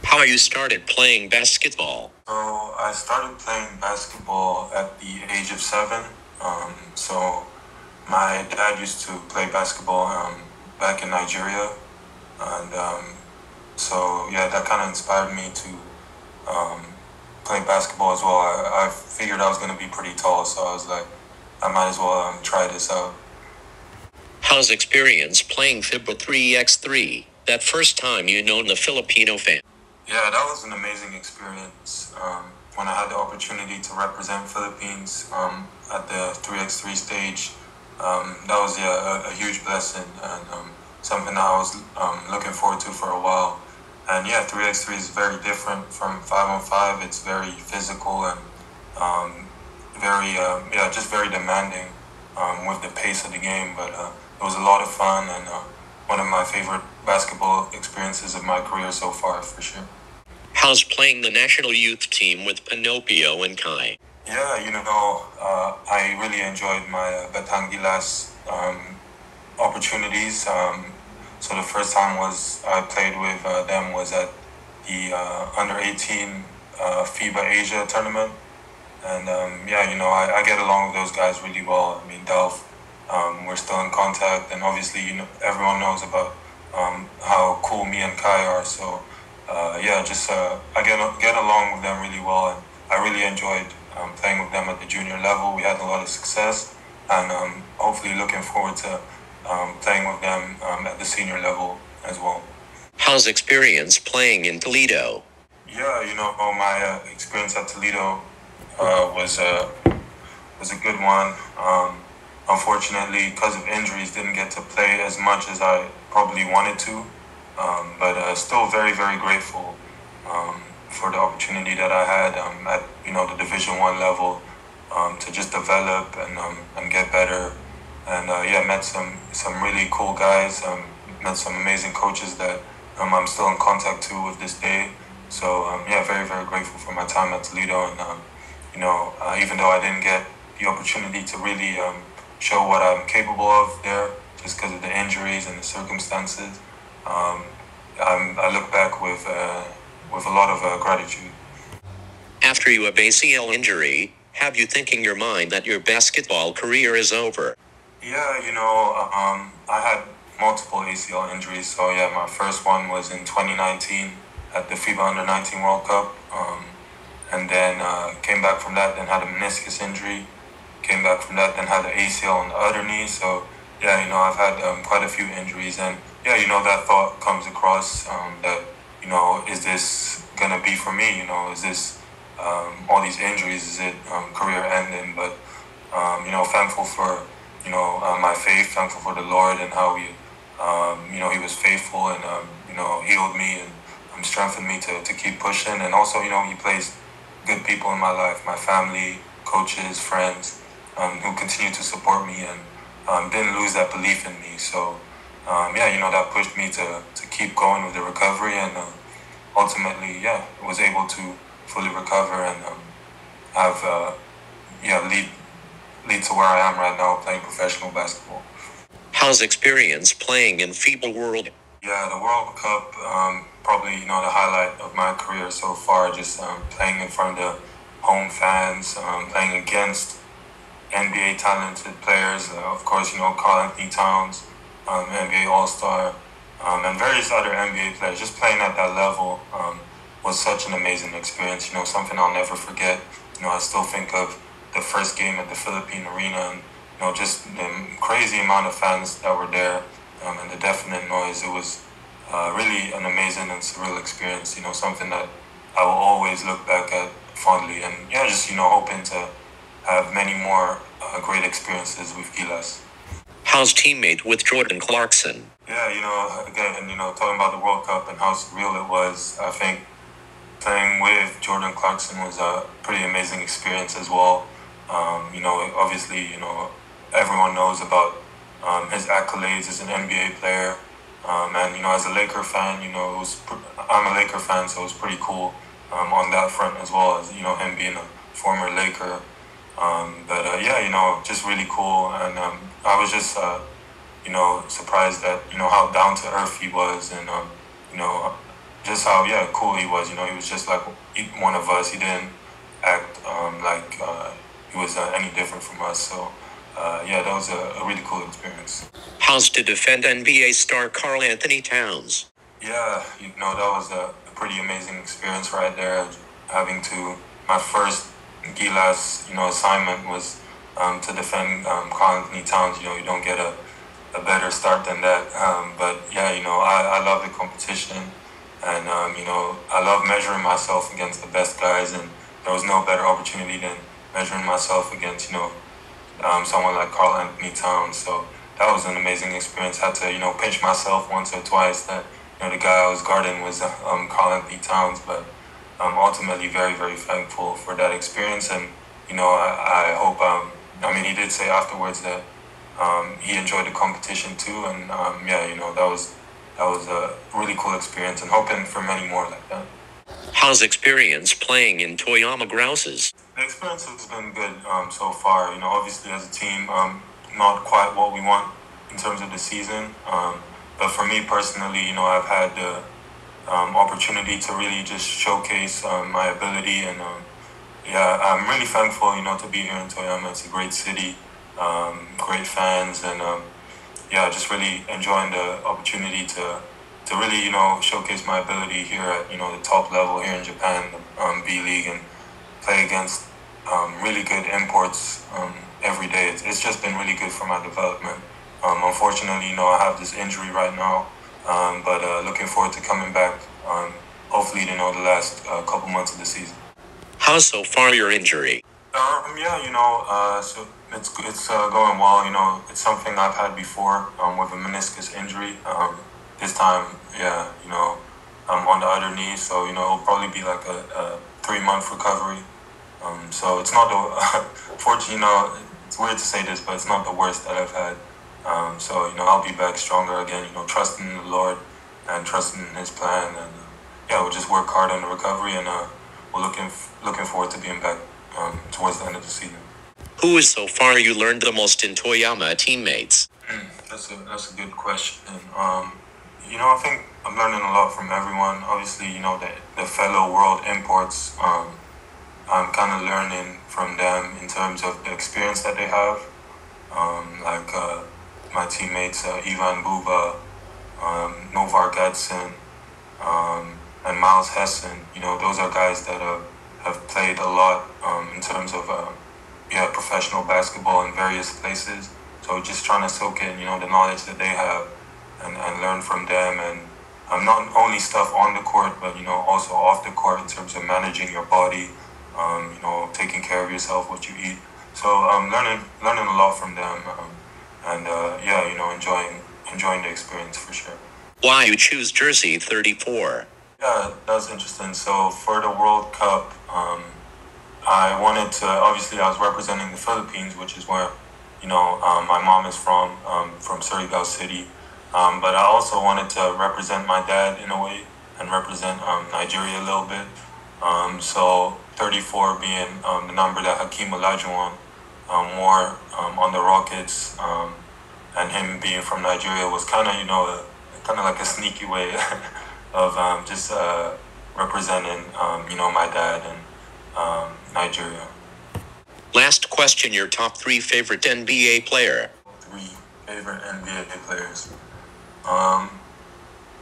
How you started playing basketball? So I started playing basketball at the age of 7. So my dad used to play basketball back in Nigeria, and so yeah, that kind of inspired me to um, play basketball as well. I figured I was going to be pretty tall, so I was like, I might as well try this out. How's experience playing Fiba 3x3? That first time you known the Filipino fan? Yeah, that was an amazing experience. When I had the opportunity to represent Philippines at the 3x3 stage, that was a huge blessing and something that I was looking forward to for a while. And yeah, 3x3 is very different from 5-on-5. It's very physical and just very demanding with the pace of the game. But it was a lot of fun and one of my favorite basketball experiences of my career so far, for sure. How's playing the national youth team with Panopio and Kai? Yeah, I really enjoyed my Gilas opportunities. So the first time I played with them was at the under 18 Fiba Asia tournament, and I get along with those guys really well. I mean, Dalph, we're still in contact, and obviously everyone knows about how cool me and Kai are. So I get along with them really well, and I really enjoyed playing with them at the junior level. We had a lot of success, and hopefully looking forward to playing with them at the senior level as well. How's experience playing in Toledo? Yeah, my experience at Toledo was a good one. Unfortunately, because of injuries, didn't get to play as much as I probably wanted to. But still very, very grateful for the opportunity that I had at the Division 1 level to just develop and get better. And met some really cool guys. Met some amazing coaches that I'm still in contact to with this day. So very, very grateful for my time at Toledo. And even though I didn't get the opportunity to really show what I'm capable of there, just because of the injuries and the circumstances. I look back with a lot of gratitude. After you have ACL injury, have you think in your mind that your basketball career is over? Yeah, I had multiple ACL injuries. So yeah, my first one was in 2019 at the Fiba Under-19 World Cup, and then came back from that. Then had a meniscus injury. Came back from that. Then had the ACL on the other knee. So yeah, I've had quite a few injuries, and yeah, that thought comes across that, is this going to be for me? Is this all these injuries, is it career ending? But, thankful for, my faith, thankful for the Lord and how he was faithful and, healed me and strengthened me to keep pushing. And also, he placed good people in my life, my family, coaches, friends, who continue to support me and didn't lose that belief in me. So, that pushed me to keep going with the recovery, and ultimately, was able to fully recover and lead to where I am right now, playing professional basketball. How's experience playing in Fiba World? Yeah, the World Cup, probably, the highlight of my career so far, just playing in front of home fans, playing against NBA talented players, of course, Karl Towns, NBA All-Star, and various other NBA players. Just playing at that level was such an amazing experience, something I'll never forget. I still think of the first game at the Philippine Arena and, just the crazy amount of fans that were there and the deafening noise. It was really an amazing and surreal experience, something that I will always look back at fondly. And, hoping to have many more great experiences with Gilas. How's teammate with Jordan Clarkson? Yeah, again, talking about the World Cup and how surreal it was, I think playing with Jordan Clarkson was a pretty amazing experience as well. Obviously, everyone knows about his accolades as an NBA player. And, as a Laker fan, I'm a Laker fan, so it was pretty cool on that front as well as, him being a former Laker. Just really cool. And I was just, surprised at, how down to earth he was and, just how cool he was. He was just like one of us. He didn't act like he was any different from us. So that was a really cool experience. How's to defend NBA star Karl Anthony Towns? Yeah, that was a pretty amazing experience right there. My first Gilas, assignment was to defend Karl Anthony Towns. You don't get a better start than that. But yeah, I love the competition, and I love measuring myself against the best guys, and there was no better opportunity than measuring myself against someone like Karl Anthony Towns. So that was an amazing experience. Had to pinch myself once or twice that the guy I was guarding was Karl Anthony Towns, but ultimately very, very thankful for that experience. And I hope he did say afterwards that he enjoyed the competition too, and that was a really cool experience, and hoping for many more like that. How's experience playing in Toyama Grouses? The experience has been good so far. Obviously as a team, not quite what we want in terms of the season. But for me personally, I've had the opportunity to really just showcase my ability, and I'm really thankful, to be here in Toyama. It's a great city, great fans, and just really enjoying the opportunity to really, showcase my ability here at, the top level here in Japan, B.league, and play against really good imports every day. It's just been really good for my development. Unfortunately, I have this injury right now, but looking forward to coming back, hopefully, the last couple months of the season. How's so far your injury? So it's going well. It's something I've had before with a meniscus injury. This time, I'm on the other knee, so it'll probably be like a 3-month recovery. So it's not the fortunately, it's weird to say this, but it's not the worst that I've had. So I'll be back stronger again. Trusting in the Lord and trusting in His plan, and we'll just work hard on the recovery, and we're looking forward to being back towards the end of the season. Who is so far you learned the most in Toyama teammates? That's a good question. I think I'm learning a lot from everyone. Obviously, the fellow world imports. I'm kind of learning from them in terms of the experience that they have. Like my teammates, Ivan Buba, Novar Gadsden, and Miles Hessen. Those are guys that have played a lot in terms of professional basketball in various places. So just trying to soak in, the knowledge that they have, and learn from them, and not only stuff on the court, but also off the court in terms of managing your body, taking care of yourself, what you eat. So learning a lot from them, and enjoying the experience for sure. Why you choose jersey 34? Yeah, that's interesting. So for the World Cup, I wanted to, obviously I was representing the Philippines, which is where, my mom is from Surigao City. But I also wanted to represent my dad in a way, and represent Nigeria a little bit. So 34 being the number that Hakeem Olajuwon wore on the Rockets, and him being from Nigeria was kind of like a sneaky way of just representing my dad and Nigeria. Last question, your top 3 favorite NBA player? 3 favorite NBA players.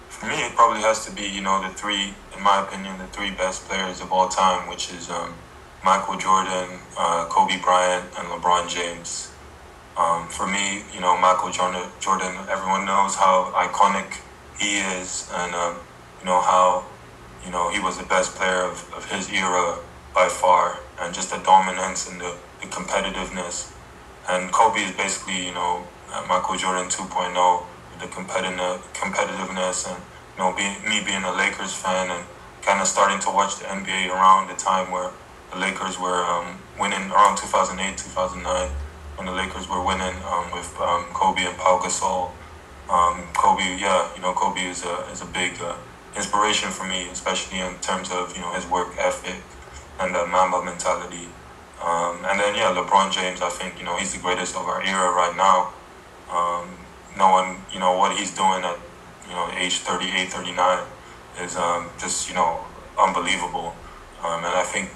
For me, it probably has to be, the 3, in my opinion, the 3 best players of all time, which is Michael Jordan, Kobe Bryant, and LeBron James. For me, Michael Jordan, everyone knows how iconic he is, and how he was the best player of his era by far, and just the dominance and the competitiveness. And Kobe is basically Michael Jordan 2.0, with the competitiveness, and me being a Lakers fan, and kind of starting to watch the NBA around the time where the Lakers were winning, around 2008, 2009, when the Lakers were winning with Kobe and Pau Gasol. Kobe is a big inspiration for me, especially in terms of his work ethic and the Mamba mentality. And then LeBron James, I think he's the greatest of our era right now. Knowing what he's doing at age 38, 39 is just, unbelievable. And I think,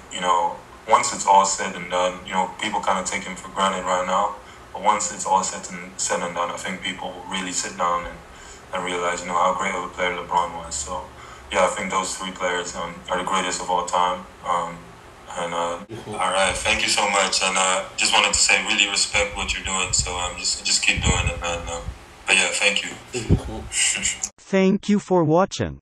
once it's all said and done, people kind of take him for granted right now. But once it's all said and done, I think people will really sit down and realize, how great of a player LeBron was. So, yeah, I think those three players are the greatest of all time. All right, thank you so much. And just wanted to say, really respect what you're doing. So just keep doing it, man. But yeah, thank you. Thank you for watching.